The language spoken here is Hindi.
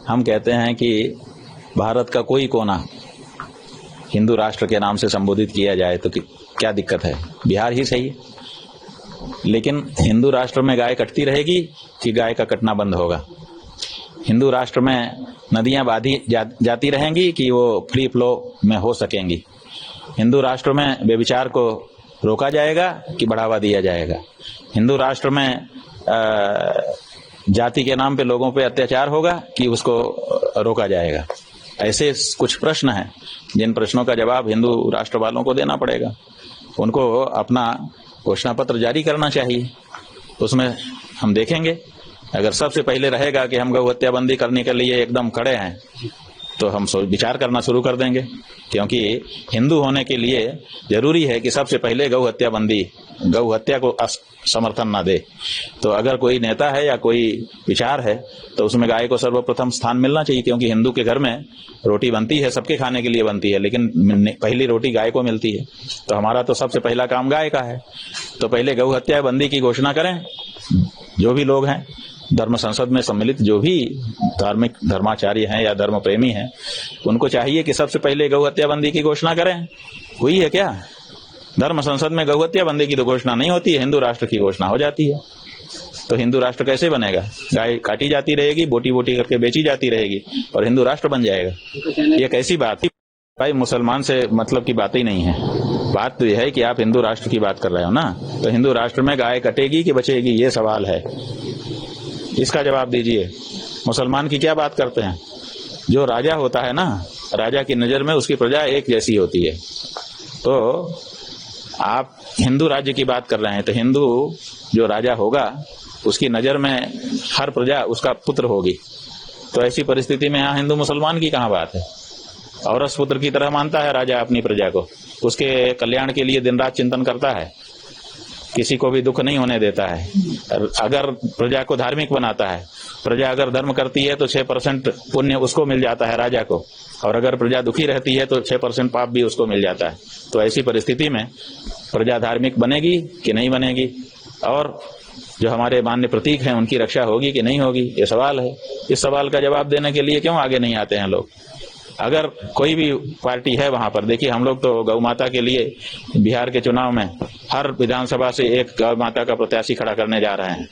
हम कहते हैं कि भारत का कोई कोना हिंदू राष्ट्र के नाम से संबोधित किया जाए तो क्या दिक्कत है, बिहार ही सही है। लेकिन हिंदू राष्ट्र में गाय कटती रहेगी कि गाय का कटना बंद होगा? हिंदू राष्ट्र में नदियां बांधी जाती रहेंगी कि वो फ्री फ्लो में हो सकेंगी? हिंदू राष्ट्र में व्यभिचार को रोका जाएगा कि बढ़ावा दिया जाएगा? हिंदू राष्ट्र में जाति के नाम पे लोगों पे अत्याचार होगा कि उसको रोका जाएगा? ऐसे कुछ प्रश्न हैं जिन प्रश्नों का जवाब हिंदू राष्ट्र वालों को देना पड़ेगा। उनको अपना घोषणा पत्र जारी करना चाहिए। उसमें हम देखेंगे, अगर सबसे पहले रहेगा कि हम गौ हत्या बंदी करने के लिए एकदम खड़े हैं तो हम विचार करना शुरू कर देंगे, क्योंकि हिंदू होने के लिए जरूरी है कि सबसे पहले गौ हत्या बंदी, गौ हत्या को समर्थन ना दे। तो अगर कोई नेता है या कोई विचार है तो उसमें गाय को सर्वप्रथम स्थान मिलना चाहिए, क्योंकि हिंदू के घर में रोटी बनती है, सबके खाने के लिए बनती है, लेकिन पहली रोटी गाय को मिलती है। तो हमारा तो सबसे पहला काम गाय का है। तो पहले गौ हत्या बंदी की घोषणा करें। जो भी लोग हैं धर्म संसद में सम्मिलित, जो भी धार्मिक धर्माचार्य हैं या धर्म प्रेमी हैं, उनको चाहिए कि सबसे पहले गौ हत्या बंदी की घोषणा करें। हुई है क्या? धर्म संसद में गौ हत्या बंदी की तो घोषणा नहीं होती है, हिंदू राष्ट्र की घोषणा हो जाती है। तो हिंदू राष्ट्र कैसे बनेगा? गाय काटी जाती रहेगी, बोटी बोटी करके बेची जाती रहेगी और हिंदू राष्ट्र बन जाएगा। ये कैसी बात है भाई? मुसलमान से मतलब की बात ही नहीं है। बात तो यह है कि आप हिंदू राष्ट्र की बात कर रहे हो ना, तो हिंदू राष्ट्र में गाय कटेगी कि बचेगी, ये सवाल है। इसका जवाब दीजिए। मुसलमान की क्या बात करते हैं? जो राजा होता है ना, राजा की नजर में उसकी प्रजा एक जैसी होती है। तो आप हिंदू राज्य की बात कर रहे हैं, तो हिंदू जो राजा होगा उसकी नजर में हर प्रजा उसका पुत्र होगी। तो ऐसी परिस्थिति में यहाँ हिंदू मुसलमान की कहाँ बात है? औरस पुत्र की तरह मानता है राजा अपनी प्रजा को, उसके कल्याण के लिए दिन रात चिंतन करता है, किसी को भी दुख नहीं होने देता है। अगर प्रजा को धार्मिक बनाता है, प्रजा अगर धर्म करती है तो 6% पुण्य उसको मिल जाता है राजा को, और अगर प्रजा दुखी रहती है तो 6% पाप भी उसको मिल जाता है। तो ऐसी परिस्थिति में प्रजा धार्मिक बनेगी कि नहीं बनेगी, और जो हमारे मान्य प्रतीक हैं उनकी रक्षा होगी कि नहीं होगी, ये सवाल है। इस सवाल का जवाब देने के लिए क्यों आगे नहीं आते हैं लोग? अगर कोई भी पार्टी है वहां पर, देखिए हम लोग तो गौ माता के लिए बिहार के चुनाव में हर विधानसभा से एक गौ माता का प्रत्याशी खड़ा करने जा रहे हैं।